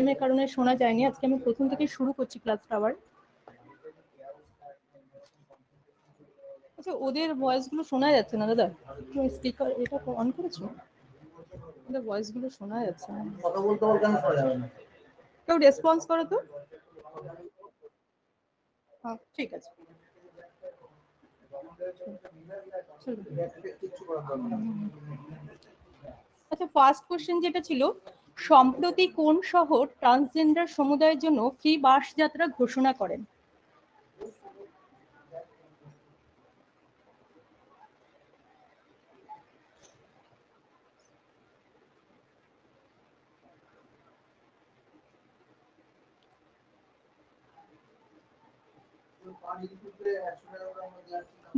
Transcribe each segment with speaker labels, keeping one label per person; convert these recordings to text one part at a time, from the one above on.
Speaker 1: প্রবলেমের কারণে শোনা যায়নি। আজকে আমি প্রথম থেকে শুরু করছি ক্লাসটা আবার। আচ্ছা, ওদের ভয়েস গুলো শোনা যাচ্ছে না দাদা? তুমি স্পিকার এটা অন করেছো? ওদের ভয়েস গুলো শোনা যাচ্ছে না। কথা বলতে বলতে কেন শোনা যাবে না? কেউ রেসপন্স করো তো। হ্যাঁ, ঠিক আছে। আচ্ছা, ফার্স্ট কোশ্চেন যেটা ছিল, সম্প্রতি কোন শহর ট্রান্সজেন্ডার সমুদায়ের জন্য ফ্রি বাস যাত্রা ঘোষণা করেন?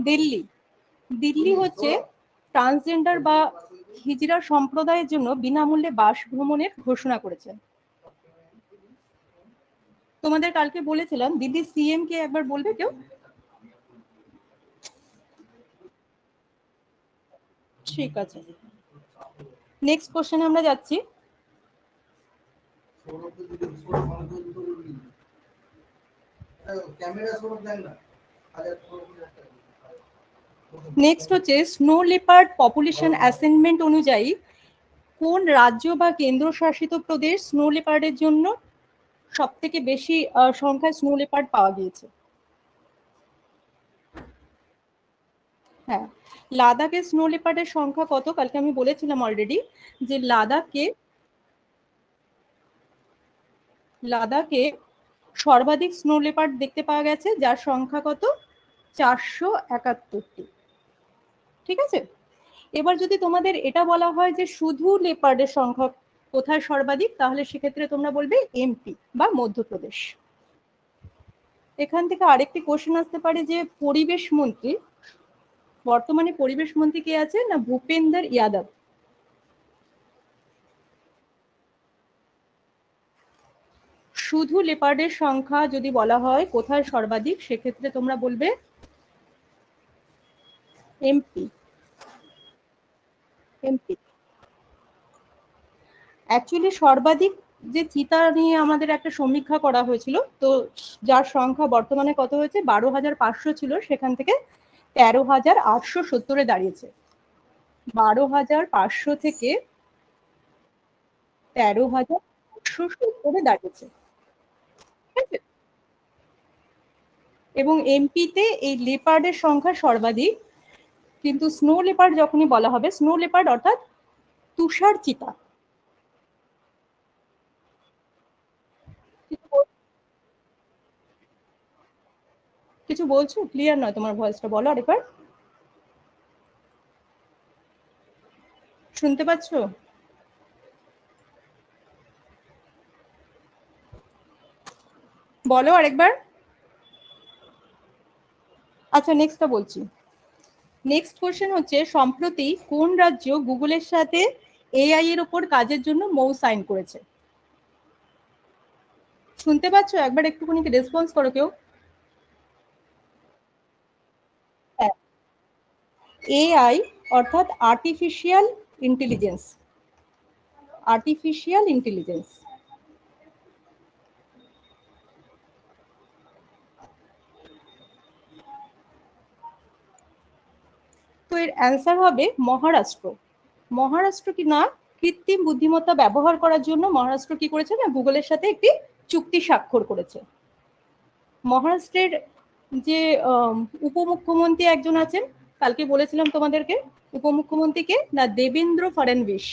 Speaker 1: দিল্লি। দিল্লি হচ্ছে ট্রান্সজেন্ডার বা হিজড়া সম্প্রদায়ের জন্য বিনামূল্যে বাস ভ্রমণের ঘোষণা করেছেন। তোমাদের কালকে বলেছিলাম দিল্লি সিএম কে একবার বলবে কেউ? ঠিক আছে, নেক্সট কোশ্চেনে আমরা যাচ্ছি। নেক্সট হচ্ছে স্নো লেপার্ড পপুলেশন অ্যাসাইনমেন্ট অনুযায়ী কোন রাজ্য বা কেন্দ্রশাসিত প্রদেশ স্নো লেপার্ডের জন্য সব থেকে বেশি সংখ্যায় স্নো লেপার্ড পাওয়া গিয়েছে? হ্যাঁ, লাদাখে স্নো লেপার্ডের সংখ্যা কত? কালকে আমি বলেছিলাম অলরেডি যে লাদাখে সর্বাধিক স্নো লেপার্ড দেখতে পাওয়া গেছে, যার সংখ্যা কত? 471টি। ঠিক আছে, এবার যদি তোমাদের এটা বলা হয় যে শুধু লেপার্ডের সংখ্যা কোথায় সর্বাধিক, তাহলে সেক্ষেত্রে তোমরা বলবে এমপি বা মধ্যপ্রদেশ। এখান থেকে আরেকটি কোশ্চেন আসতে পারে যে পরিবেশ মন্ত্রী, বর্তমানে পরিবেশ মন্ত্রী কে আছে? না ভূপেন্দর যাদব। শুধু লেপার্ডের সংখ্যা যদি বলা হয় কোথায় সর্বাধিক, সেক্ষেত্রে তোমরা বলবে এমপি। এমপি অ্যাকচুয়ালি সর্বাধিক যে চিতা নিয়ে আমাদের একটা সমীক্ষা করা হয়েছিল, তো যার সংখ্যা বর্তমানে কত হয়েছে? 12,500 ছিল, সেখান থেকে 13,870-এ দাঁড়িয়েছে। 12,500 থেকে 13,870-এ দাঁড়িয়েছে। ঠিক আছে, এবং এমপিতে এই লেপার্ডের সংখ্যা সর্বাধিক। কিন্তু স্নো লেপার্ড যখনই বলা হবে, স্নো লেপার্ড অর্থাৎ তুষার চিতা। কিছু বলছো? ক্লিয়ার নয় তোমার ভয়েসটা, বলো আরেকবার। শুনতে পাচ্ছ? বলো আরেকবার। আচ্ছা, নেক্সটটা বলছি। নেক্সট কোশ্চেন হচ্ছে সম্প্রতি কোন রাজ্য গুগলের সাথে এআই এর উপর কাজের জন্য মৌ সাইন করেছে? শুনতে পাচ্ছ? একবার একটুখানি রেসপন্স করো কেউ। হ্যাঁ, এআই অর্থাৎ আর্টিফিশিয়াল ইন্টেলিজেন্স। Artificial intelligence. তো এর অ্যান্সার হবে মহারাষ্ট্র। মহারাষ্ট্র কি না, কৃত্রিম বুদ্ধিমত্তা ব্যবহার করার জন্য মহারাষ্ট্র কি করেছে না গুগলের সাথে একটি চুক্তি স্বাক্ষর করেছে। মহারাষ্ট্রের যে উপমুখ্যমন্ত্রী একজন আছেন, কালকে বলেছিলাম তোমাদেরকে, উপমুখ্যমন্ত্রীকে না দেবেন্দ্র ফডনবিস।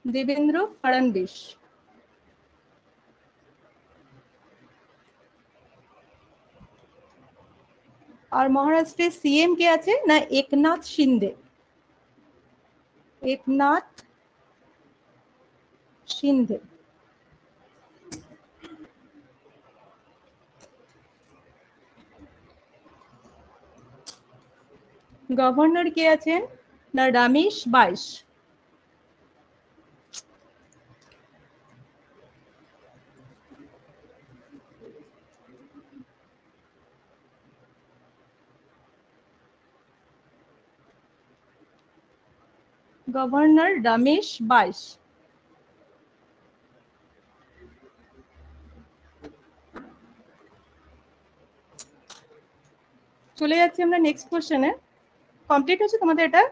Speaker 1: দেবেন্দ্র ফডনবিস। আর মহারাষ্ট্রের সিএম কে আছে না একনাথ শিন্দে। একনাথ শিন্দে। গভর্নর কে আছেন না রমেশ বাইশ। গভর্নর রমেশ বাইশ। চলে যাচ্ছি আমরা নেক্সট কোশ্চেনে। কমপ্লিট হচ্ছে তোমাদের এটা?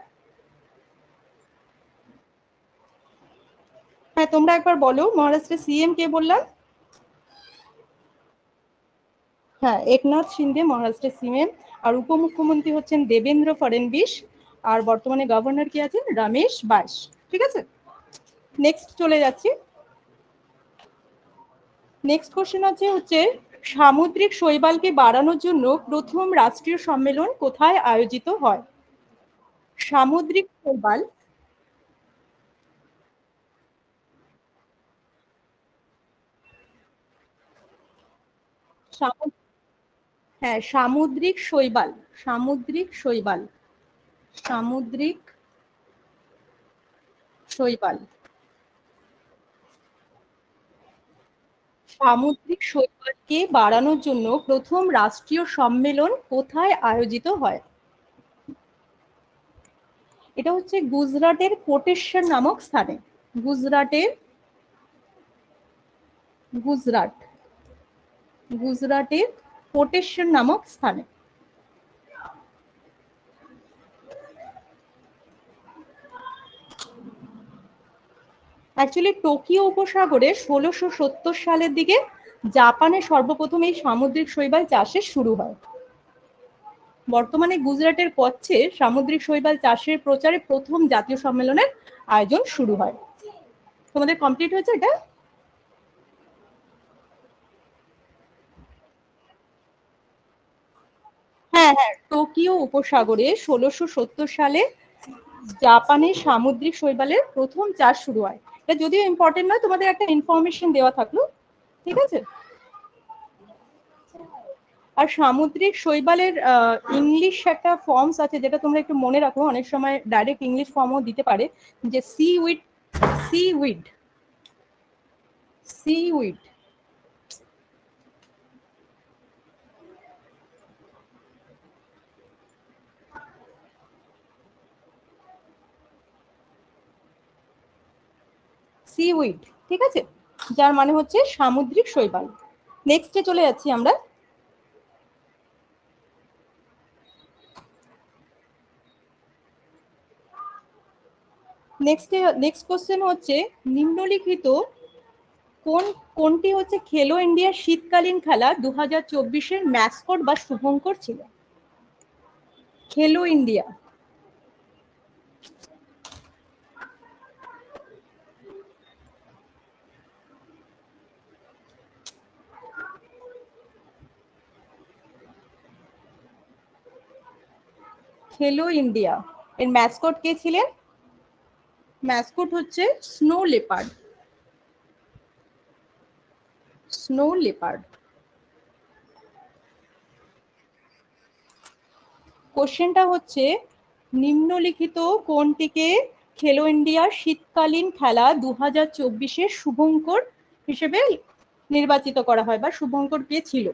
Speaker 1: হ্যাঁ, তোমরা একবার বলো মহারাষ্ট্রের সিএম কে বললাম? হ্যাঁ, একনাথ শিন্দে মহারাষ্ট্রের সিএম। আর উপমুখ্যমন্ত্রী হচ্ছেন দেবেন্দ্র ফডনবিস। আর বর্তমানে গভর্নর কি আছেন? রমেশ বাইশ। ঠিক আছে, নেক্সট চলে যাচ্ছি। নেক্সট কোশ্চেন হচ্ছে সামুদ্রিক শৈবালকে বাড়ানোর জন্য প্রথম রাষ্ট্রীয় সম্মেলন কোথায় আয়োজিত হয়? সামুদ্রিক শৈবাল, হ্যাঁ সামুদ্রিক শৈবাল, সামুদ্রিক শৈবাল, সামুদ্রিক শৈবাল, সামুদ্রিক শৈবালকে বাড়ানোর জন্য প্রথম রাষ্ট্রীয় সম্মেলন কোথায় আয়োজিত হয়? এটা হচ্ছে গুজরাটের কোটেশ্বর নামক স্থানে। গুজরাটের, গুজরাট, গুজরাটের কোটেশ্বর নামক স্থানে। অ্যাকচুয়ালি টোকিও উপসাগরে 1670 সালের দিকে জাপানে সর্বপ্রথম এই সামুদ্রিক শৈবাল চাষের শুরু হয়। বর্তমানে গুজরাটের কচ্ছে সামুদ্রিক শৈবাল চাষের প্রচারে প্রথম জাতীয় সম্মেলনের আয়োজন শুরু হয়। তোমাদের কমপ্লিট হয়েছে এটা? হ্যাঁ হ্যাঁ, টোকিও উপসাগরে 1670 সালে জাপানের সামুদ্রিক শৈবালের প্রথম চাষ শুরু হয়। এটা যদিও ইম্পর্টেন্ট নয়, তোমাদের একটা ইনফরমেশন দেওয়া থাকলো। ঠিক আছে। আর সামুদ্রিক শৈবালের ইংলিশ একটা ফর্মস আছে যেটা তোমরা একটু মনে রাখো, অনেক সময় ডাইরেক্ট ইংলিশ ফর্মও দিতে পারে, যে সিউইড, সিউইড, সিউইড। সিউইড, ঠিক আছে, যার মানে হচ্ছে সামুদ্রিক শৈবাল। নেক্সটে চলে যাচ্ছি আমরা। নেক্সট কোশ্চেন হচ্ছে নিম্নলিখিত কোনটি হচ্ছে খেলো ইন্ডিয়া শীতকালীন খেলা 2024-এর ম্যাসকট বা শুভঙ্কর ছিল? খেলো ইন্ডিয়া, খেলো ইন্ডিয়া এর ম্যাসকট কে ছিলেন? ম্যাসকট হচ্ছে স্নো লেপার্ড, স্নো লেপার্ড। কোশ্চেনটা হচ্ছে নিম্নলিখিত কোনটিকে খেলো ইন্ডিয়া শীতকালীন খেলা 2024-এর শুভঙ্কর হিসেবে নির্বাচিত করা হয়, বা শুভঙ্কর কে ছিল?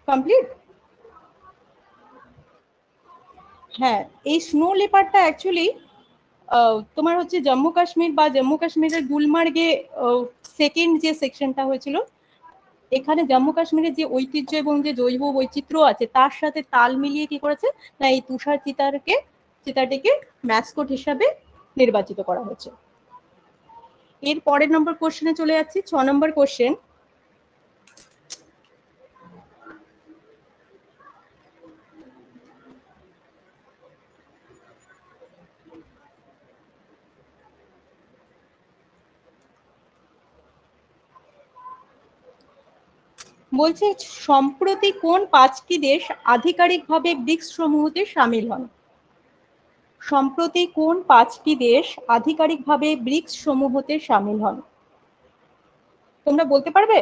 Speaker 1: কমপ্লিট। হ্যাঁ, এই স্নো লেপার্ডটা অ্যাকচুয়ালি তোমার হচ্ছে জম্মু কাশ্মীর বা জম্মু কাশ্মীরের গুলমার্গে সেকেন্ড যে সেকশনটা হয়েছিল, এখানে জম্মু কাশ্মীরের যে ঐতিহ্য এবং যে জৈব বৈচিত্র্য আছে তার সাথে তাল মিলিয়ে কি করেছে না এই তুষার চিতাটিকে ম্যাসকট হিসাবে নির্বাচিত করা হয়েছে। এর পরের নম্বর কোশ্চেনে চলে যাচ্ছি, 6 নম্বর কোশ্চেন। বলছে সম্প্রতি কোন 5টি দেশ আধিকারিকভাবে ব্রিক্স সমূহতে সামিল হন? সম্প্রতি কোন 5টি দেশ আধিকারিকভাবে ব্রিক্স সমূহতে সামিল হন? তোমরা বলতে পারবে?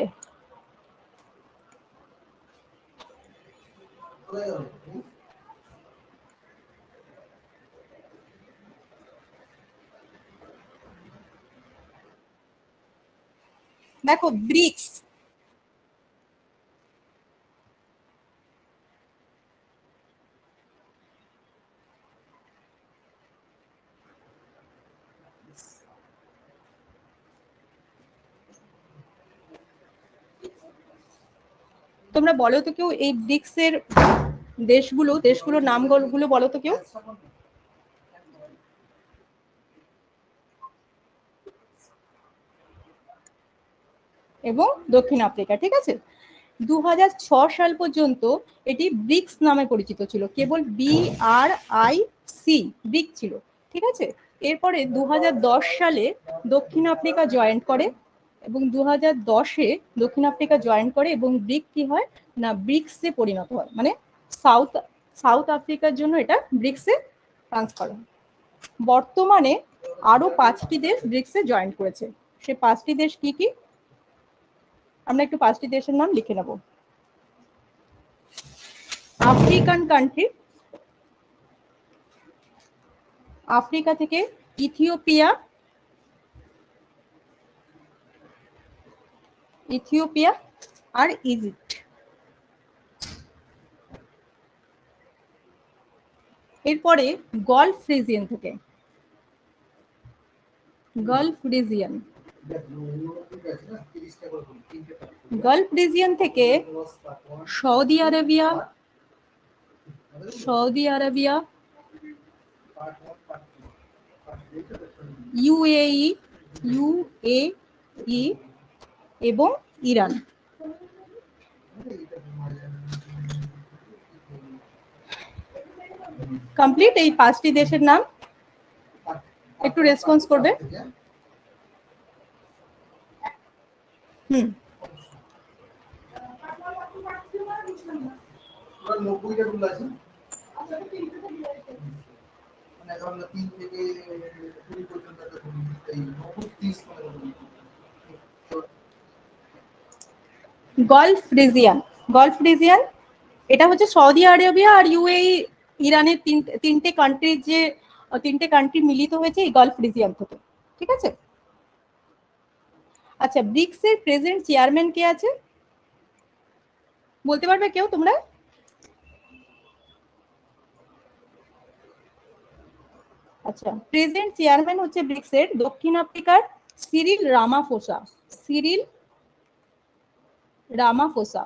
Speaker 1: দেখো ব্রিক্স, তোমরা বলো তো কেউ এই ব্রিক্স এর দেশগুলোর নামগুলো বলো তো কেউ। এবং দক্ষিণ আফ্রিকা, ঠিক আছে। 2006 সাল পর্যন্ত এটি ব্রিক্স নামে পরিচিত ছিল, কেবল BRIC ব্রিক্স ছিল, ঠিক আছে। এরপরে 2010 সালে দক্ষিণ আফ্রিকা জয়েন করে এবং 2010-এ দক্ষিণ আফ্রিকা জয়েন করে এবং ব্রিক কি হয় না ব্রিক্সে পরিণত হয়, মানে সাউথ আফ্রিকার জন্য এটা ব্রিক্সে ট্রান্সফার হয়। বর্তমানে আরো 5টি দেশ ব্রিক্সে জয়েন করেছে। সে 5টি দেশ কি কি আমরা একটু 5টি দেশের নাম লিখে নেব। আফ্রিকান কান্ট্রি, আফ্রিকা থেকে ইথিওপিয়া আর ইজিপ্ট। এরপরে গলফ রিজিয়ন থেকে সৌদি আরবিয়া, UAE এবং ইরান। কমপ্লিট এই 5টি দেশের নাম। একটু রেসপন্স করবে। গলফ রিজিয়ন এটা হচ্ছে সৌদি আরবিয়া আর UAE ইরানের তিনটে কান্ট্রি মিলিত হয়েছে এই গলফ রিজিয়ন থেকে, ঠিক আছে। আচ্ছা, ব্রিক্স এর প্রেজেন্ট চেয়ারম্যান কে আছে বলতে পারবে কেউ তোমরা? আচ্ছা, প্রেজেন্ট চেয়ারম্যান হচ্ছে ব্রিক্স এর দক্ষিণ আফ্রিকার Cyril Ramaphosa.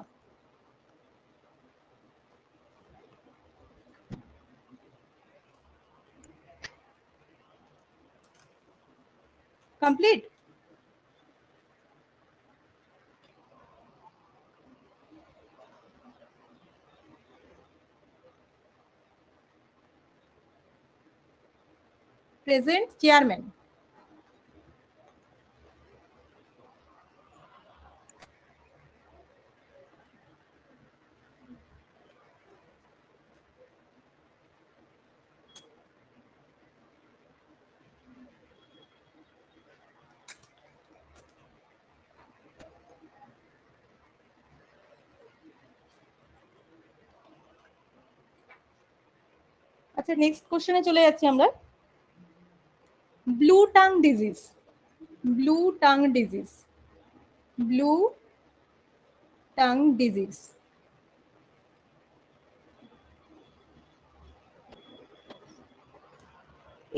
Speaker 1: Complete. Present chairman আচ্ছা, নেক্সট কোশ্চেনে চলে যাচ্ছি আমরা। ব্লু টাং ডিজিজ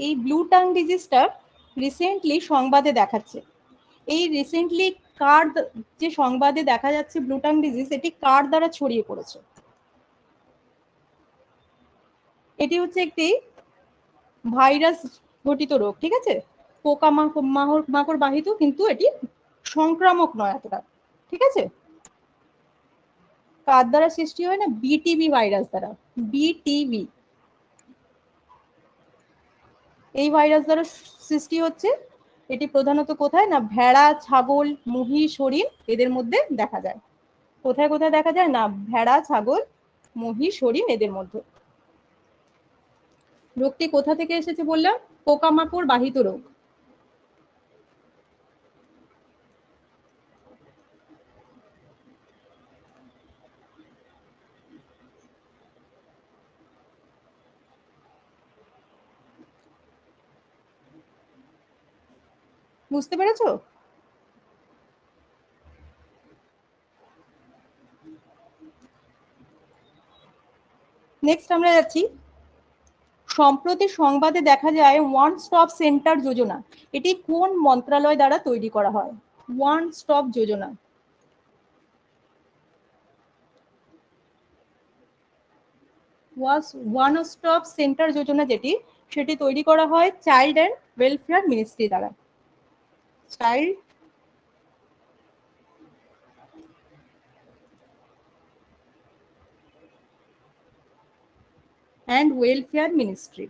Speaker 1: এই ব্লু টাং ডিজিজটা রিসেন্টলি সংবাদে দেখাচ্ছে। এই রিসেন্টলি কার যে সংবাদে দেখা যাচ্ছে ব্লু টাং ডিজিজ, এটি কার দ্বারা ছড়িয়ে পড়েছে? এটি হচ্ছে একটি ভাইরাস ঘটিত রোগ, ঠিক আছে। পোকা মাকড় বাহিত, কিন্তু এটি সংক্রামক নয় এতটা, ঠিক আছে। কার দ্বারা সৃষ্টি হয় না বিটিভি ভাইরাস দ্বারা। বিটিভি এই ভাইরাস দ্বারা সৃষ্টি হচ্ছে। এটি প্রধানত কোথায় না ভেড়া, ছাগল, মহিষ, হরিণ এদের মধ্যে দেখা যায়। কোথায় কোথায় দেখা যায় না ভেড়া, ছাগল, মহিষ, হরিণ এদের মধ্যে। রোগটি কোথা থেকে এসেছে বললাম? পোকামাকড় বাহিত রোগ। বুঝতে পেরেছো? নেক্সট আমরা যাচ্ছি। সম্প্রতি সংবাদে দেখা যায় ওয়ান স্টপ সেন্টার যোজনা, এটি কোন মন্ত্রণালয় দ্বারা তৈরি করা হয়? ওয়ান স্টপ যোজনা ওয়ান স্টপ সেন্টার যোজনা যেটি, সেটি তৈরি করা হয় চাইল্ড অ্যান্ড ওয়েলফেয়ার মিনিস্ট্রি দ্বারা। Child and welfare ministry.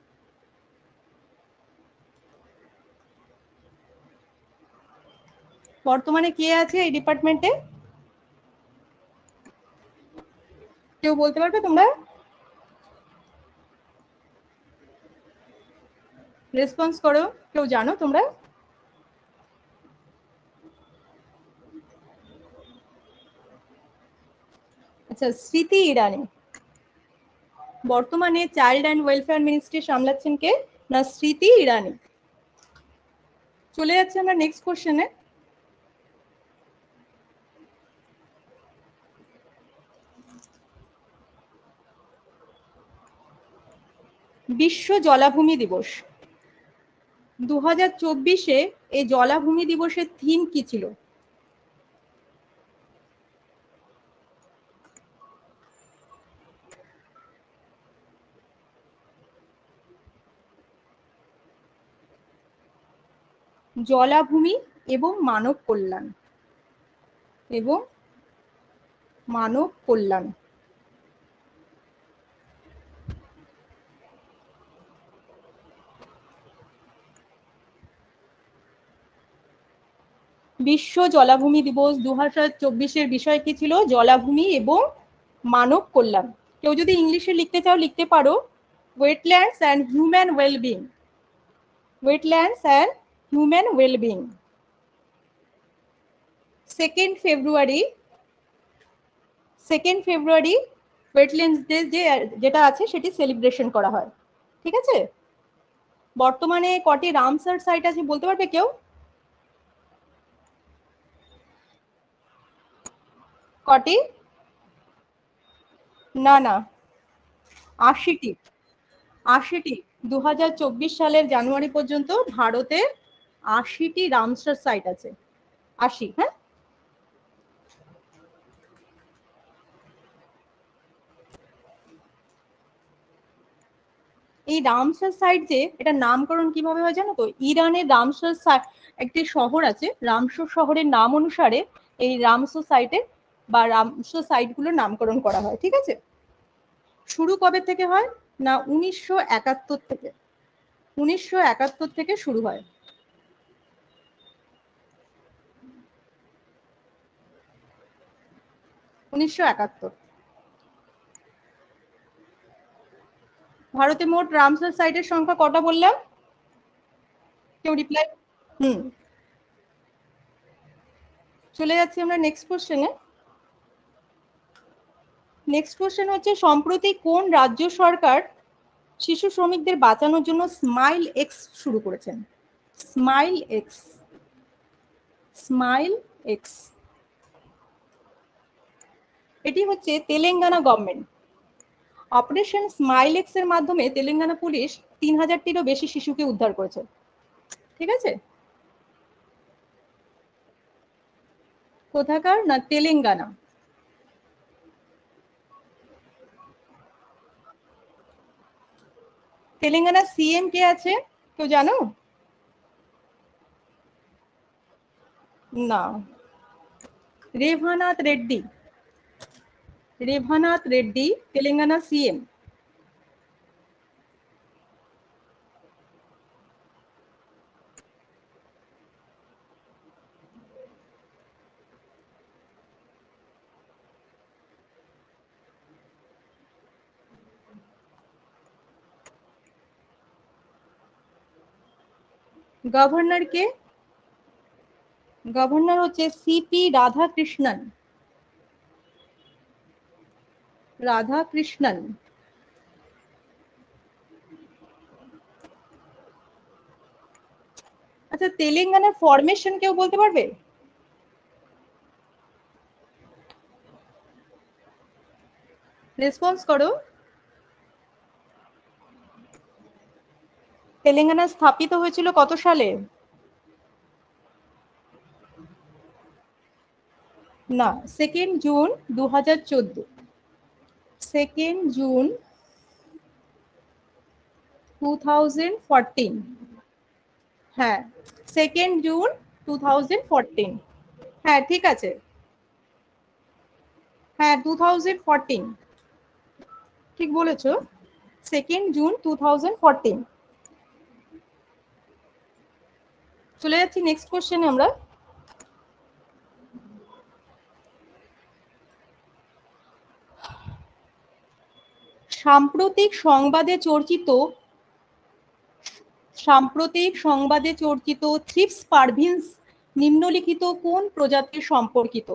Speaker 1: বর্তমানে কে আছে এই ডিপার্টমেন্টে? কেউ বলতে পারবে তোমরা? রেসপন্স করো, কেউ জানো তোমরা? আচ্ছা, স্মৃতি ইরানি। বর্তমানে চাইল্ড অ্যান্ড ওয়েলফেয়ার মিনিস্ট্রি সামলাচ্ছেন কে? না, স্মৃতি ইরানি। চলে যাচ্ছে আমরা নেক্সট কোশ্চেনে। বিশ্ব জলাভূমি দিবস 2024-এ এই জলাভূমি দিবসের থিম কি ছিল? জলাভূমি এবং মানব কল্যাণ, এবং মানব কল্যাণ। বিশ্ব জলাভূমি দিবস 2024-এর বিষয় কি ছিল? জলাভূমি এবং মানব কল্যাণ। কেউ যদি ইংলিশে লিখতে চাও লিখতে পারো, wetlands and human wellbeing. Wetlands and human wellbeing. 2nd February wetlands day যেটা আছে সেটি সেলিব্রেশন করা হয়। ঠিক আছে? বর্তমানে কটি রামসার সাইট আছে বলতে পারবে কেউ? কটি? না না, 80টি। 80টি। 2024 সালের জানুয়ারি পর্যন্ত ভারতে 80টি রামসার সাইট আছে। 80, হ্যাঁ। এই রামসার সাইট যে, এটা নামকরণ কিভাবে হয় জানো তো? ইরানের রামসার একটি শহর আছে, রামসর শহরের নাম অনুসারে এই রামসর সাইটে বা রামসর সাইটগুলোর নামকরণ করা হয়। ঠিক আছে? শুরু কবে থেকে হয়? না, 1971 থেকে। 1971 থেকে শুরু হয়। ভারতে মোট রামসার সাইটের সংখ্যা কটা বললাম? কেউ রিপ্লাই? হুম। চলে যাচ্ছি আমরা নেক্সট কোশ্চেনে। নেক্সট কোশ্চেন হচ্ছে, সম্প্রতি কোন রাজ্য সরকার শিশু শ্রমিকদের বাঁচানোর জন্য স্মাইল এক্স শুরু করেছেন? Smile x. স্মাইল এক্স এটি হচ্ছে Telangana government. Operation smile x এর মাধ্যমে তেলেঙ্গানা পুলিশ 3000টিরও বেশি শিশুকে উদ্ধার করেছে। ঠিক আছে? কোথাকার? না, তেলেঙ্গানা। তেলেঙ্গানা সিএম কে আছে কেউ জানো? না, রেভানাথ রেড্ডি। রেভানাথ রেড্ডি তেলেঙ্গানা সিএম। গভর্নর কে? গভর্নর হচ্ছে সিপি রাধাকৃষ্ণন। রাধাকৃষ্ণন। আচ্ছা, তেলেঙ্গানার ফরমেশন কেউ বলতে পারবে? রেসপন্স করো। তেলেঙ্গানা স্থাপিত হয়েছিল কত সালে? না, 2nd জুন 2014। 2nd জুন 2014, হ্যাঁ 2nd জুন 2014, হ্যাঁ ঠিক আছে, হ্যাঁ 2014 ঠিক বলেছো, 2nd জুন 2014। চলে যাচ্ছি নেক্সট কোশ্চেনে আমরা। সাম্প্রতিক সংবাদে চর্চিত থ্রিপস পারভিন্স নিম্নলিখিত কোন প্রজাতির সম্পর্কিত?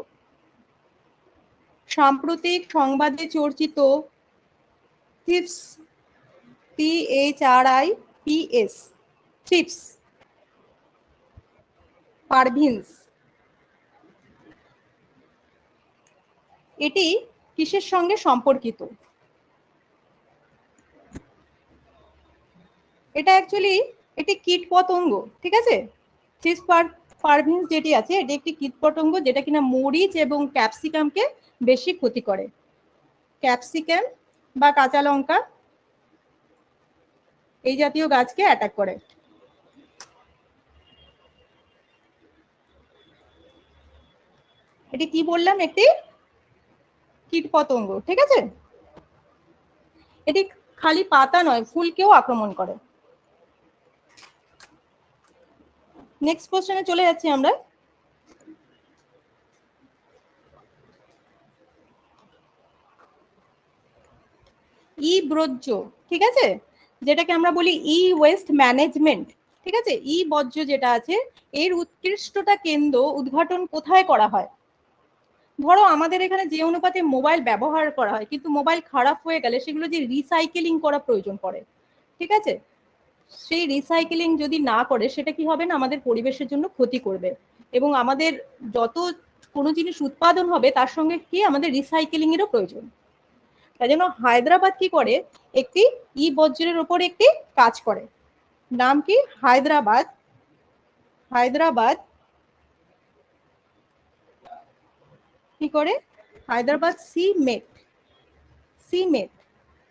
Speaker 1: সাম্প্রতিক সংবাদে চর্চিত থ্রিপস, THRIPS, থ্রিপস পারভিন্স, এটি কিসের সঙ্গে সম্পর্কিত? এটা অ্যাকচুয়ালি একটি কীটপতঙ্গ, ঠিক আছে। থ্রিপস পারভিন্স যেটি আছে এটি একটি কীটপতঙ্গ যেটা কিনা মরিচ এবং ক্যাপসিকামকে বেশি ক্ষতি করে। ক্যাপসিকাম বা কাঁচা লঙ্কা এই জাতীয় গাছকে অ্যাটাক করে। এটি কি বললাম, একটি কীটপতঙ্গ, ঠিক আছে। এটি খালি পাতা নয়, ফুলকেও আক্রমণ করে। নেক্সট কোশ্চেনে চলে যাচ্ছি আমরা। ই বর্জ্য, ঠিক আছে, যেটাকে আমরা বলি ই ওয়েস্ট ম্যানেজমেন্ট, ঠিক আছে। ই বর্জ্য যেটা আছে এর উৎকৃষ্টতা কেন্দ্র উদ্ঘাটন কোথায় করা হয়? ধরো আমাদের এখানে যে অনুপাতে মোবাইল ব্যবহার করা হয়, কিন্তু মোবাইল খারাপ হয়ে গেলে সেগুলো যে রিসাইকেলিং করা প্রয়োজন পড়ে, ঠিক আছে। সেই রিসাইকেলিং যদি না করে সেটা কি হবে না, আমাদের পরিবেশের জন্য ক্ষতি করবে। এবং আমাদের যত কোনো জিনিস উৎপাদন হবে তার সঙ্গে কি আমাদের রিসাইকেলিং এরও প্রয়োজন। তাই জন্য হায়দ্রাবাদ কি করে, একটি ই বজ্রের উপর একটি কাজ করে। নাম কি? হায়দ্রাবাদ কি করে, হায়দ্রাবাদ সিমেট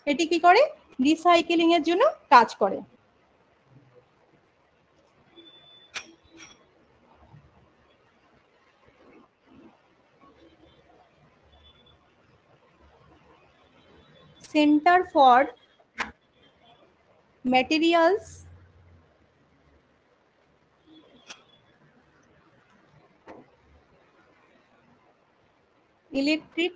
Speaker 1: এটি কি করে, রিসাইকেলিং এর জন্য কাজ করে। Centre for materials electric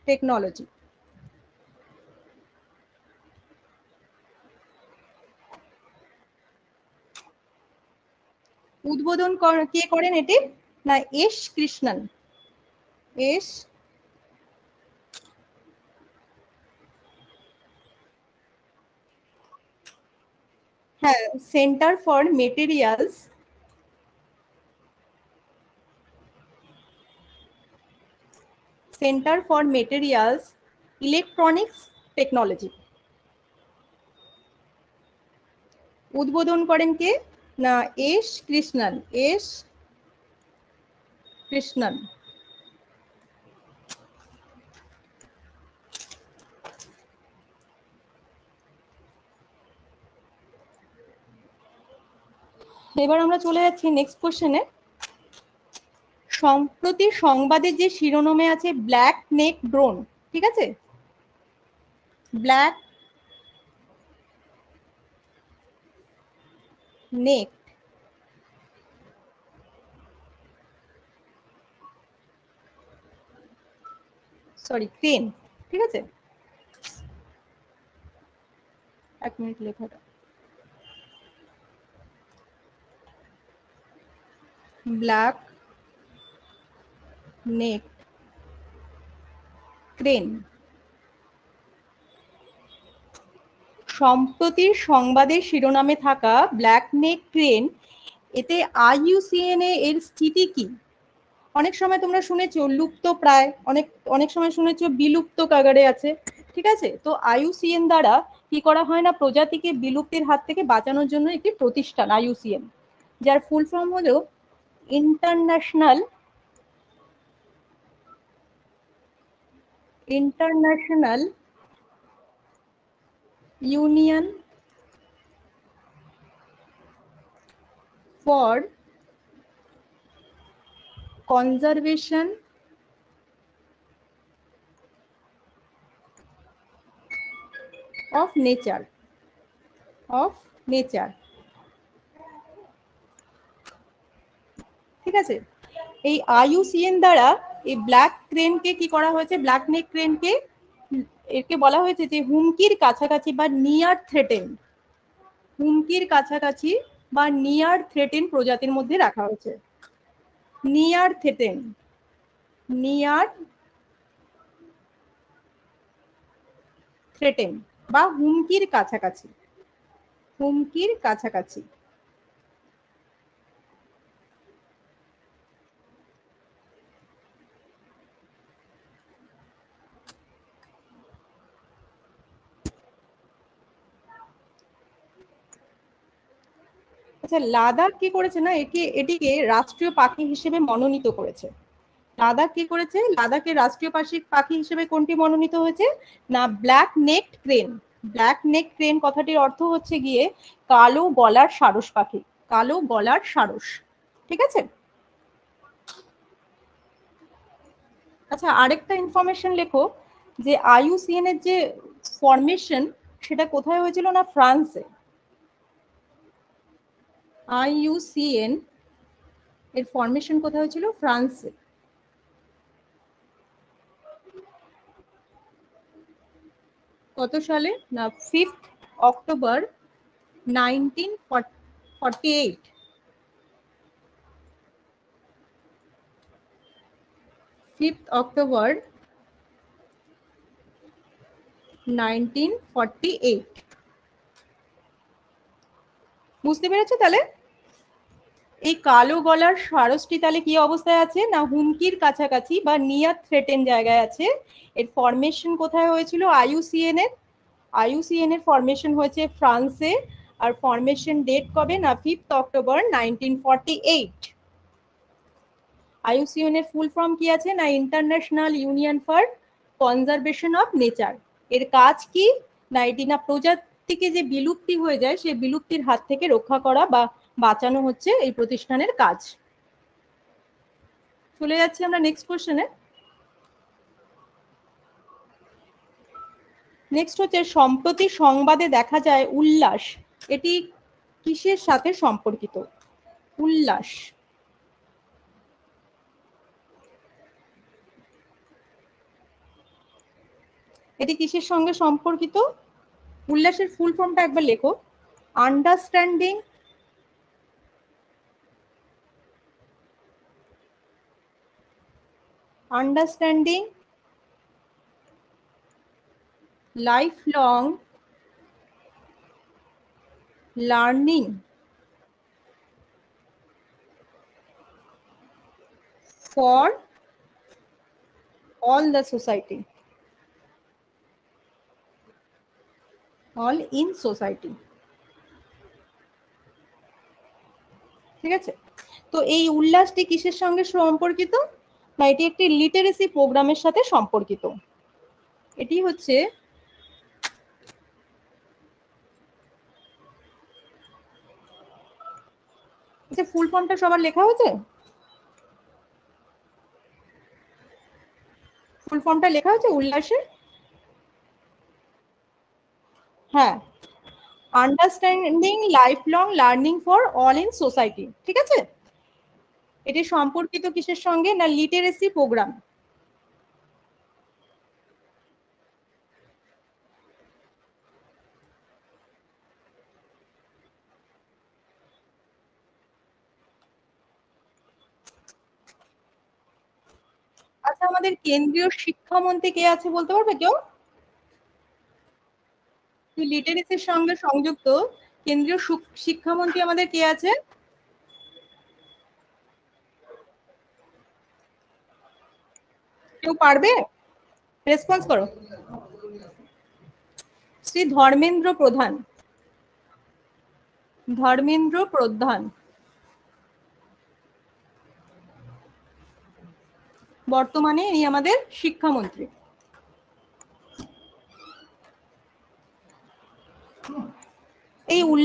Speaker 1: technology. উদ্বোধন কে করেন এটি? না, এস কৃষ্ণন। এস, হ্যাঁ, centre for materials electronics technology. উদ্বোধন করেন কে? না, এস কৃষ্ণন। এবার আমরা চলে যাচ্ছি নেক্সট কোশ্চেনে। সম্প্রতি সংবাদের যে শিরোনামে আছে ব্ল্যাক নেক ড্রোন, ঠিক আছে, ব্ল্যাক নেক, সরি ক্রেন, ঠিক আছে, এক মিনিট লেখাটা, ব্ল্যাক নেক ক্রেন। সম্প্রতি সংবাদের শিরোনামে থাকা ব্ল্যাক নেক ক্রেন, এতে IUCN এর স্থিতি কি? অনেক সময় তোমরা শুনেছো লুপ্ত প্রায়, অনেক সময় শুনেছো বিলুপ্ত কাগারে আছে, ঠিক আছে। তো IUCN দ্বারা কি করা হয় না, প্রজাতিকে বিলুপ্তির হাত থেকে বাঁচানোর জন্য একটি প্রতিষ্ঠান IUCN, যার ফুল ফর্ম হলো international international union for conservation of nature ঠিক আছে। এই IUCN দ্বারা এই ব্ল্যাক ক্রেনকে কি করা হয়েছে, ব্ল্যাক নেক ক্রেনকে একে বলা হয়েছে যে হুমকির কাছাকাছি বা নিয়ার থ্রেটেন, হুমকির কাছাকাছি বা নিয়ার থ্রেটেন প্রজাতির মধ্যে রাখা হয়েছে। নিয়ার থ্রেটেন, নিয়ার থ্রেটেন বা হুমকির কাছাকাছি, হুমকির কাছাকাছি। আচ্ছা, লাদাখ কি করেছে না, এটিকে রাষ্ট্রীয় পাখি হিসেবে মনোনীত করেছে। লাদাখ কি করেছে, লাদাখের রাষ্ট্রীয় পাখি হিসেবে কোনটি মনোনীত হয়েছে না ব্ল্যাক নেকড ক্রেন। ব্ল্যাক নেক ক্রেন কথাটির অর্থ হচ্ছে গিয়ে কালো গলার সারস পাখি, কালো গলার সারস। ঠিক আছে। আচ্ছা, আরেকটা ইনফরমেশন লেখো যে IUCN এর যে ফরমেশন সেটা কোথায় হয়েছিল না ফ্রান্সে। IUCN এর ফরমেশন কোথায় হয়েছিল, ফ্রান্সে। কত সালে না 5th অক্টোবর 1948। 5th October 1948। বুঝতে পেরেছো তাহলে এই কালো গলার সারসটি তাহলে কি অবস্থায় আছে না হুমকির কাছাকাছি বা নিয়ার থ্রেটেন জায়গায় আছে। এর ফরমেশন কোথায় হয়েছিল IUCN এর, IUCN এর ফরমেশন হয়েছে ফ্রান্সে। আর ফরমেশন ডেট কবে না 5th অক্টোবর 1948। IUCN এর ফুল ফর্ম কি আছে না international union for conservation of nature. এর কাজ কি না এটি না প্রজাতিকে যে বিলুপ্তি হয়ে যায় সেই বিলুপ্তির হাত থেকে রক্ষা করা বা বাঁচানো হচ্ছে এই প্রতিষ্ঠানের কাজ। চলে যাচ্ছি আমরা নেক্সট কোশ্চেনে। নেক্সট হচ্ছে সম্প্রতি সংবাদে দেখা যায় উল্লাস, এটি কিসের সাথে সম্পর্কিত। উল্লাস, এটি কিসের সঙ্গে সম্পর্কিত। উল্লাসের ফুল ফর্মটা একবার লেখো। Understanding understanding lifelong learning for all the society, all in society. ঠিক আছে। তো এই উল্লাসটি কিসের সঙ্গে সম্পর্কিত না এটি একটি লিটারেসি প্রোগ্রামের সাথে সম্পর্কিত। এটি হচ্ছে ফুল ফর্মটা সবার লেখা হয়েছে, ফুল ফর্মটা লেখা হয়েছে উল্লাসের। হ্যাঁ, understanding lifelong learning for all in society. ঠিক আছে। এটি সম্পর্কিত কিসের সঙ্গে না লিটারেসি প্রোগ্রাম। আচ্ছা, আমাদের কেন্দ্রীয় শিক্ষামন্ত্রী কে আছে বলতে পারবে কেউ। লিটারেসির সঙ্গে সংযুক্ত কেন্দ্রীয় শিক্ষামন্ত্রী আমাদের কে আছে। কেউ পারবে, রেসপন্স করো। শ্রী ধর্মেন্দ্র প্রধান, ধর্মেন্দ্র প্রধান বর্তমানে ইনি আমাদের শিক্ষামন্ত্রী।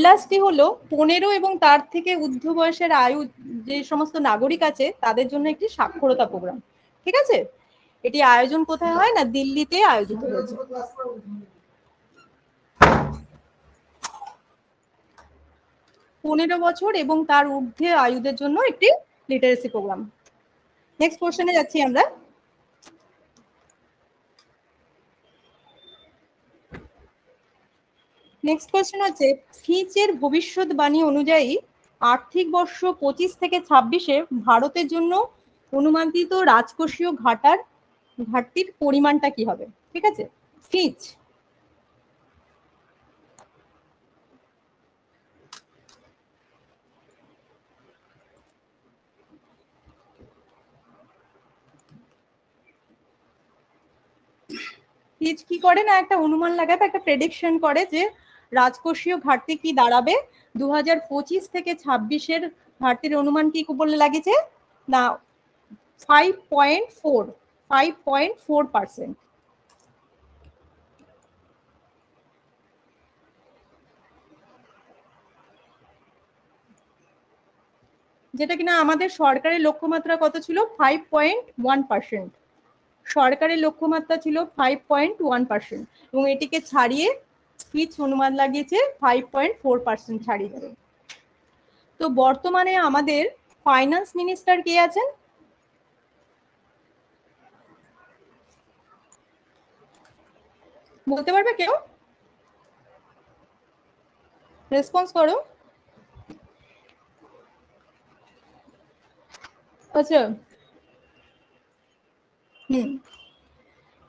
Speaker 1: উল্লাসটি হলো 15 এবং তার থেকে ঊর্ধ্ব বয়সের আয়ু যে সমস্ত নাগরিক আছে তাদের জন্য একটি সাক্ষরতা প্রোগ্রাম। ঠিক আছে, এটি আয়োজন কোথায় হয় না, দিল্লিতে আয়োজিত হয়েছে। 15 বছর এবং তার ঊর্ধ্বে আয়ুদের জন্য একটি লিটারেসি প্রোগ্রাম। নেক্সট কোশ্চেনে যাচ্ছি আমরা। নেক্সট কোশ্চেন হচ্ছে, ফিচের ভবিষ্যৎবাণী অনুযায়ী আর্থিক বর্ষ 25 থেকে 26-এ ভারতের জন্য অনুমানিত রাজকোষীয় ঘাটতির পরিমাণটা কি হবে? ঠিক আছে, ফিচ ফিচ কি করে না, একটা অনুমান লাগাবে, একটা প্রেডিকশন করে যে রাজকোষীয় ঘাটতি কি দাঁড়াবে 2025 থেকে 26-এর ঘাটতির অনুমান কি বলে লাগিয়েছে না 5.4%। যেটা কিনা আমাদের সরকারের লক্ষ্যমাত্রা কত ছিল, 5.1%। সরকারের লক্ষ্যমাত্রা ছিল 5.1% এবং এটিকে ছাড়িয়ে ফিচ অনুমান লাগিয়েছে 5.4% ছাড়িয়ে যাবে। তো বর্তমানে আমাদের ফাইন্যান্স মিনিস্টার কে আছেন? বলতে পারবে কেউ? রেসপন্স করো। আচ্ছা,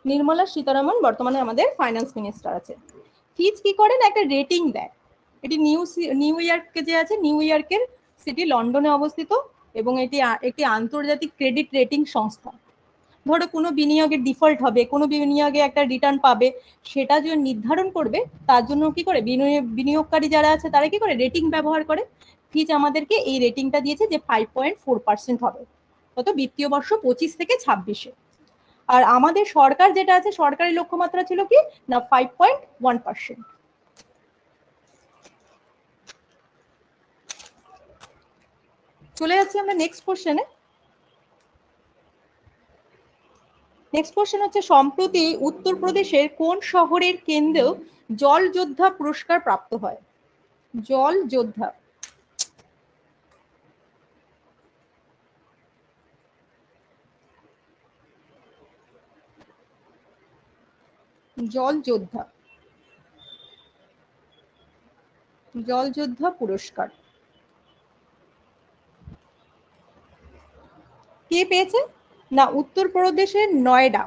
Speaker 1: নির্মলা সীতারামন বর্তমানে আমাদের ফাইন্যান্স মিনিস্টার আছে। ফিচ কি করেন, একটা রেটিং দেয়। এটি নিউ ইয়র্কে যে আছে, নিউ ইয়র্কের সিটি লন্ডনে অবস্থিত এবং এটি একটি আন্তর্জাতিক ক্রেডিট রেটিং সংস্থা। ধরো কোনো বিনিয়োগের ডিফল্ট হবে, কোনো বিনিয়োগে একটা রিটার্ন পাবে, সেটা যে নির্ধারণ করবে তার জন্য কি করে বিনিয়োগকারী যারা আছে তারা কি করে রেটিং ব্যবহার করে। ফিচ আমাদেরকে এই রেটিংটা দিয়েছে যে 5.4% হবে, কত বিত্তীয় বর্ষ 25 থেকে 26-এ। আর আমাদের সরকার যেটা আছে, সরকারি লক্ষ্যমাত্রা ছিল কি না 5.1%। চলে যাচ্ছি আমরা নেক্সট কোশ্চেনে। নেক্সট কোশ্চেন হচ্ছে, সম্প্রতি উত্তরপ্রদেশের কোন শহরের কেন্দ্র জল যোদ্ধা পুরস্কার প্রাপ্ত হয়? জল যোদ্ধা, জল যোদ্ধা, জল যোদ্ধা পুরস্কার কে পেয়েছে না উত্তরপ্রদেশের নয়ডা।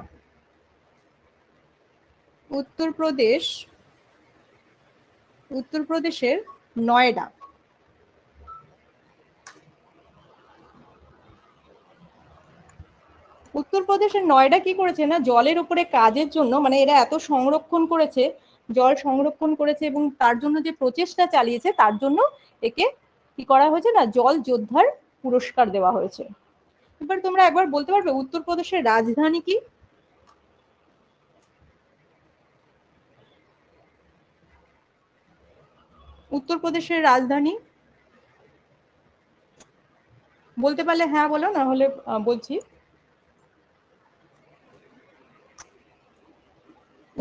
Speaker 1: উত্তরপ্রদেশের নয়ডা। উত্তরপ্রদেশের নয়ডা কি করেছে না জলের উপরে কাজের জন্য, মানে এরা এত সংরক্ষণ করেছে, জল সংরক্ষণ করেছে এবং তার জন্য যে প্রচেষ্টা চালিয়েছে তার জন্য একে কি করা হয়েছে না জল যোদ্ধার পুরস্কার দেওয়া হয়েছে। এবার তোমরা একবার বলতে পারবে উত্তরপ্রদেশের রাজধানী কি? উত্তরপ্রদেশের রাজধানী বলতে পারলে হ্যাঁ বলো, না হলে বলছি।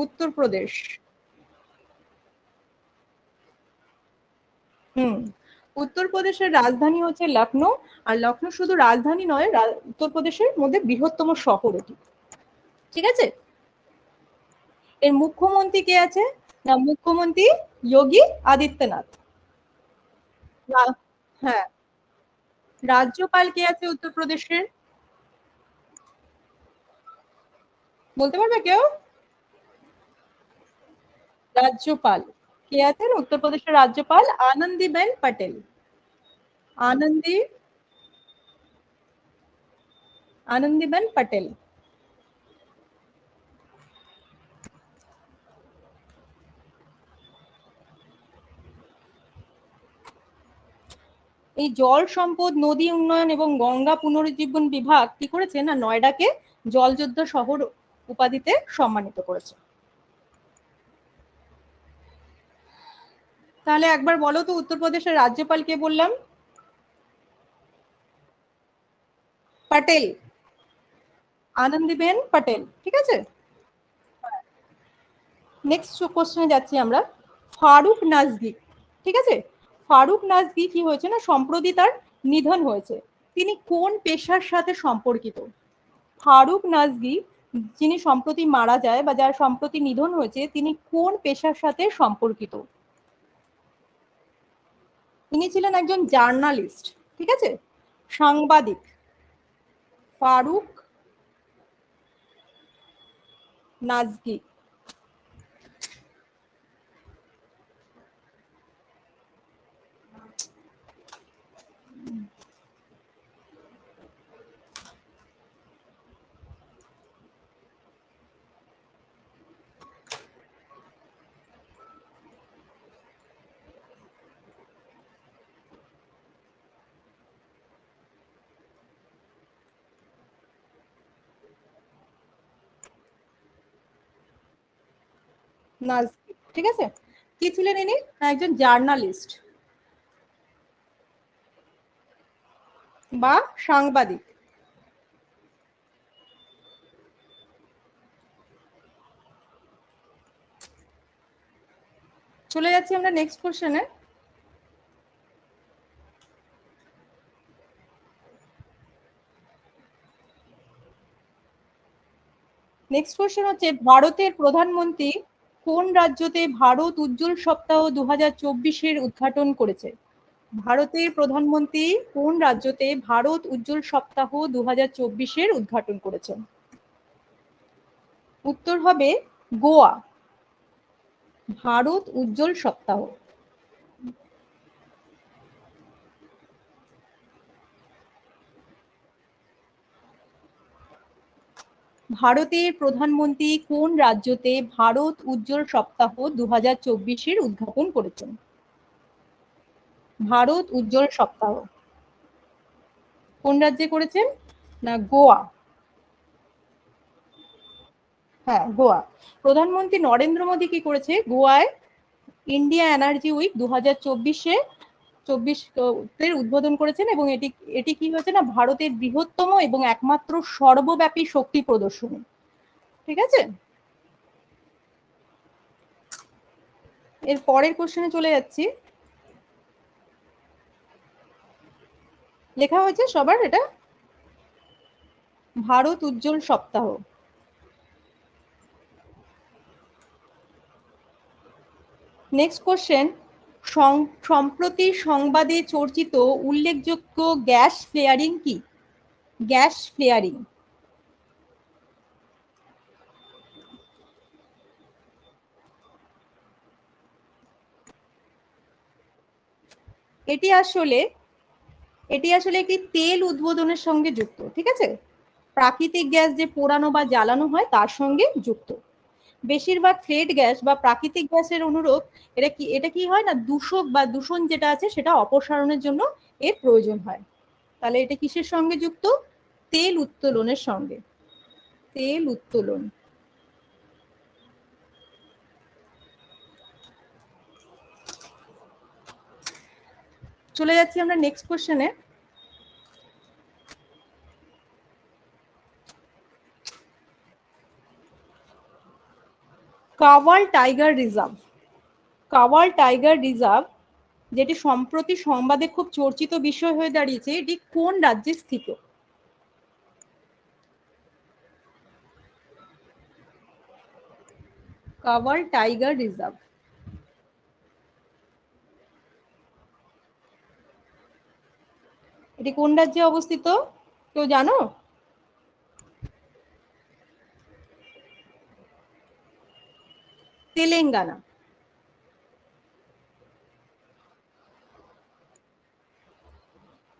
Speaker 1: উত্তরপ্রদেশ, উত্তরপ্রদেশের রাজধানী হচ্ছে লখনৌ। আর লখনৌ শুধু রাজধানী নয়, উত্তরপ্রদেশের মধ্যে বৃহত্তম শহর এটি। ঠিক আছে, এর মুখ্যমন্ত্রী কে আছে না মুখ্যমন্ত্রী যোগী আদিত্যনাথ। হ্যাঁ, রাজ্যপাল কে আছে উত্তরপ্রদেশের? বলতে পারবে কেউ? রাজ্যপাল কে আছেন উত্তরপ্রদেশের রাজ্যপাল? আনন্দীবেন পটেল। আনন্দী আনন্দীবেন পটেল। এই জল সম্পদ, নদী উন্নয়ন এবং গঙ্গা পুনরুজ্জীবন বিভাগ কি করেছে না নয়ডাকে জলযোদ্ধা শহর উপাধিতে সম্মানিত করেছে। তাহলে একবার বলো তো উত্তরপ্রদেশের রাজ্যপাল কে বললাম? প্যাটেল, আনন্দীবেন প্যাটেল, ঠিক আছে। নেক্সট কোশ্চেনে যাচ্ছি আমরা। ফারুক নাজগি, ঠিক আছে, ফারুক নাজগি কি হয়েছে না সম্প্রতি তার নিধন হয়েছে। তিনি কোন পেশার সাথে সম্পর্কিত? ফারুক নাজগি যিনি সম্প্রতি মারা যায় বা যার সম্প্রতি নিধন হয়েছে, তিনি কোন পেশার সাথে সম্পর্কিত? তিনি ছিলেন একজন জার্নালিস্ট, ঠিক আছে, সাংবাদিক। ফারুক নাজগি। নাজগি, ঠিক আছে। কি ছিলেন ইনি? একজন জার্নালিস্ট বা সাংবাদিক। চলে যাচ্ছি আমরা নেক্সট কোশ্চেনে। নেক্সট কোশ্চেন হচ্ছে ভারতের প্রধানমন্ত্রী কোন রাজ্যতে ভারত উজ্জ্বল সপ্তাহ 2024 উদ্ঘাটন করেছে? ভারতের প্রধানমন্ত্রী কোন রাজ্যতে ভারত উজ্জ্বল সপ্তাহ 2024 উদ্ঘাটন করেছেন? উত্তর হবে গোয়া। ভারত উজ্জ্বল সপ্তাহ। ভারতের প্রধানমন্ত্রী কোন রাজ্যতে ভারত উজ্জ্বল সপ্তাহ 2024 উদ্ঘাটন করেছেন? ভারত উজ্জ্বল সপ্তাহ কোন রাজ্যে করেছেন? না গোয়া। হ্যাঁ, গোয়া। প্রধানমন্ত্রী নরেন্দ্র মোদী কি করেছে? গোয়ায় ইন্ডিয়া এনার্জি উইক 2024 এর উদ্বোধন করেছেন এবং এটি এটি কি হয়েছে না ভারতের বৃহত্তম এবং একমাত্র সর্বব্যাপী শক্তি প্রদর্শনী, ঠিক আছে। এর পরের কোশ্চেনে চলে যাচ্ছি। লেখা হয়েছে সবার এটা ভারত উজ্জ্বল সপ্তাহ। Next question. সম্প্রতি সংবাদে চর্চিত উল্লেখযোগ্য গ্যাস ফ্লেয়ারিং কি? গ্যাস ফ্লেয়ারিং। এটি আসলে এটি আসলে একটি তেল উদ্বোধনের সঙ্গে যুক্ত, ঠিক আছে। প্রাকৃতিক গ্যাস যে পোড়ানো বা জ্বালানো হয় তার সঙ্গে যুক্ত। বেশিরভাগ ফ্লেড গ্যাস বা প্রাকৃতিক গ্যাসের অনুরূপ এটা কি হয় না দূষক বা দূষণ যেটা আছে সেটা অপসারণের জন্য এর প্রয়োজন হয়। তাহলে এটা কিসের সঙ্গে যুক্ত? তেল উত্তোলনের সঙ্গে। তেল উত্তোলন। চলে যাচ্ছি আমরা নেক্সট কোশ্চেনে। কাওয়াল টাইগার রিজার্ভ। কাওয়াল টাইগার রিজার্ভ যেটি সম্প্রতি সংবাদে খুব চর্চিত বিষয় হয়ে দাঁড়িয়েছে, এটি কোন রাজ্যে স্থিত? কাওয়াল টাইগার রিজার্ভ এটি কোন রাজ্যে অবস্থিত? কেউ জানো? তেলেঙ্গানা।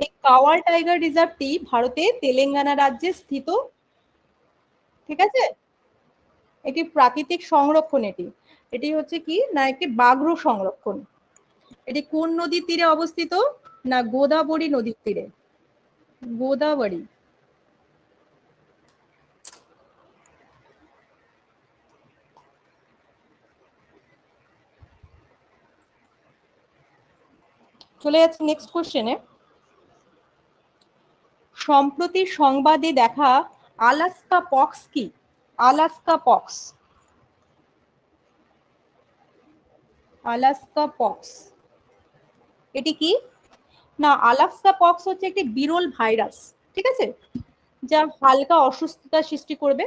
Speaker 1: এই কাওয়াল টাইগার রিজার্ভটি ভারতে তেলেঙ্গানা রাজ্যে স্থিত, ঠিক আছে। একটি প্রাকৃতিক সংরক্ষণ এটি। এটি হচ্ছে কি না একটি বাঘ্র সংরক্ষণ। এটি কোন নদীর তীরে অবস্থিত? না গোদাবরী নদীর তীরে। গোদাবরী। চলে যাচ্ছে নেক্সট কোশ্চেনে। সম্প্রতি সংবাদে দেখা আলাস্কা পক্স কি? আলাস্কা পক্স, আলাস্কা পক্স এটি কি না? আলাস্কা পক্স হচ্ছে একটি বিরল ভাইরাস, ঠিক আছে, যা হালকা অসুস্থতা সৃষ্টি করবে।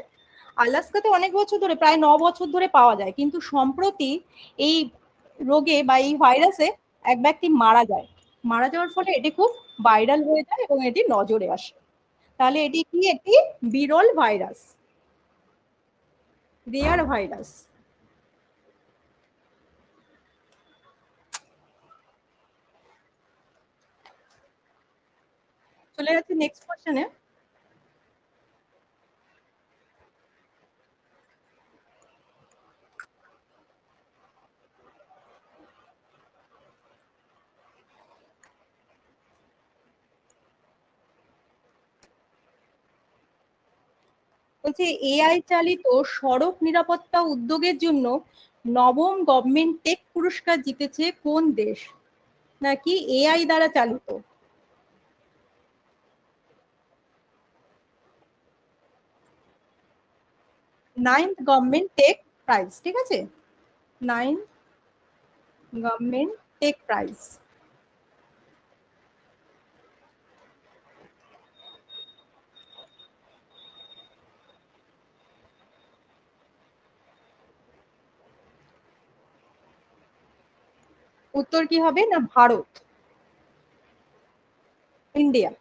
Speaker 1: আলাস্কাতে অনেক বছর ধরে, প্রায় 9 বছর ধরে পাওয়া যায়, কিন্তু সম্প্রতি এই রোগে বা এই ভাইরাসে এক ব্যক্তি মারা যায়। মারা যাওয়ার ফলে এটি খুব ভাইরাল হয়ে যায় এবং এটি নজরে আসে। তাহলে এটি কি? একটি বিরল ভাইরাস, রেয়ার ভাইরাস। চলে যাচ্ছে নেক্সট কোশ্চেনে। বলছে এআই চালিত সড়ক নিরাপত্তা উদ্যোগের জন্য নবম গভর্নমেন্ট টেক পুরস্কার জিতেছে কোন দেশ? নাকি এআই দ্বারা চালিত? 9th গভর্নমেন্ট টেক প্রাইজ, ঠিক আছে, 9th গভর্নমেন্ট টেক প্রাইজ। উত্তর কি হবে না? ভারত, ইন্ডিয়া।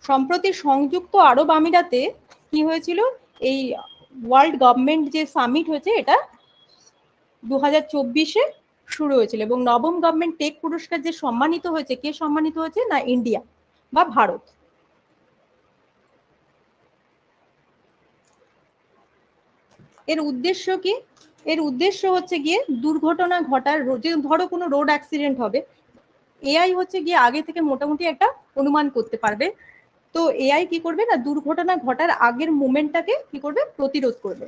Speaker 1: সম্প্রতি সংযুক্ত আরব আমিরাতে কি হয়েছিল? এই ওয়ার্ল্ড গভর্নমেন্ট যে সামিট হয়েছে, এটা 2024-এ শুরু হয়েছিল, এবং নবম গভর্নমেন্ট টেক পুরস্কার যে সম্মানিত হয়েছে, কে সম্মানিত হয়েছে না? ইন্ডিয়া বা ভারত। এর উদ্দেশ্য কি? এর উদ্দেশ্য হচ্ছে গিয়ে দুর্ঘটনা ঘটার, যে ধরো কোনো রোড অ্যাক্সিডেন্ট হবে, এআই হচ্ছে গিয়ে আগে থেকে মোটামুটি একটা অনুমান করতে পারবে। তো এআই কি করবে না? দুর্ঘটনা ঘটার আগের মোমেন্টটাকে কি করবে? প্রতিরোধ করবে।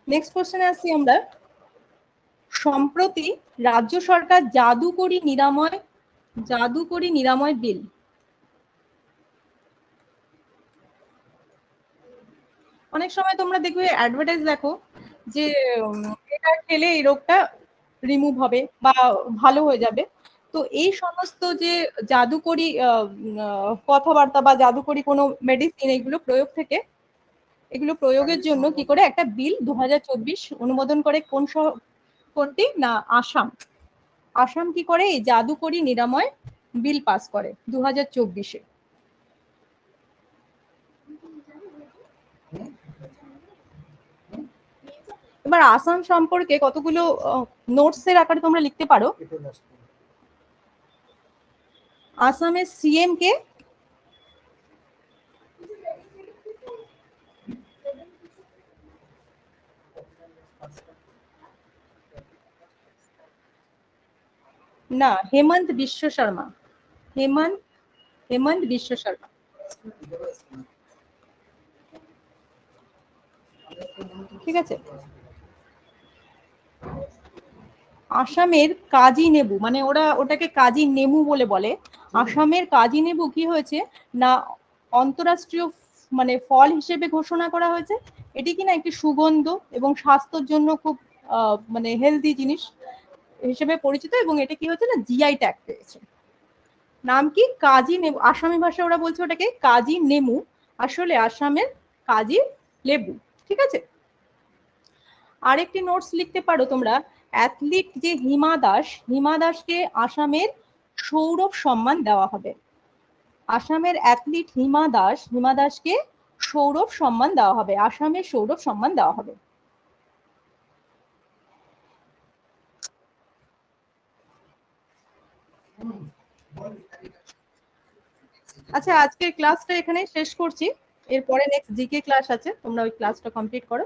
Speaker 1: নেক্সট কোশ্চেনে আসছি আমরা। সম্প্রতি রাজ্য সরকার জাদুকরি নিরাময় বিল, অনেক সময় তোমরা দেখবে অ্যাডভার্টাইজ দেখো যে এটা খেলে এই রোগটা রিমুভ হবে বা ভালো হয়ে যাবে। তো এই সমস্ত যে জাদুকরি কথাবার্তা বা জাদুকরি কোনো মেডিসিন, এগুলো প্রয়োগের জন্য কি করে একটা বিল 2024 অনুমোদন করে কোনটি না? আসাম। আসাম কি করে? এই জাদুকরি নিরাময় বিল পাস করে 2024-এ। এবার আসাম সম্পর্কে কতগুলো নোটস এর আকারে তোমরা লিখতে পারো। আসামের সিএম কে? না, হেমন্ত বিশ্ব শর্মা। হেমন্ত হেমন্ত বিশ্ব শর্মা। ঠিক আছে। আসামের কাজি নেবু, মানে ওটাকে কাজি নেমু বলে। আসামের কাজি নেবু কি হয়েছে না? অন্তরাষ্ট্রীয় মানে ফল হিসেবে ঘোষণা করা হয়েছে। এটি কিনা একটি সুগন্ধ এবং স্বাস্থ্যের জন্য খুব মানে হেলদি জিনিস হিসেবে পরিচিত, এবং এটা কি হচ্ছে না? জিআই ট্যাগ পেয়েছে। নাম কি? কাজি নেমু। আসামি ভাষায় ওরা বলছে ওটাকে কাজি নেমু, আসলে আসামের কাজি লেবু। ঠিক আছে। আরেকটি নোটস লিখতে পারো তোমরা। অ্যাথলিট যে হিমা দাসকে আসামের সৌরভ সম্মান দেওয়া হবে। আসামের অ্যাথলিট হিমা দাসকে সৌরভ সম্মান দেওয়া হবে, আসামের সৌরভ সম্মান দেওয়া হবে। আচ্ছা, আজকের ক্লাসটা এখানে শেষ করছি। এরপরে নেক্সট জিকে ক্লাস আছে, তোমরা ওই ক্লাসটা কমপ্লিট করো।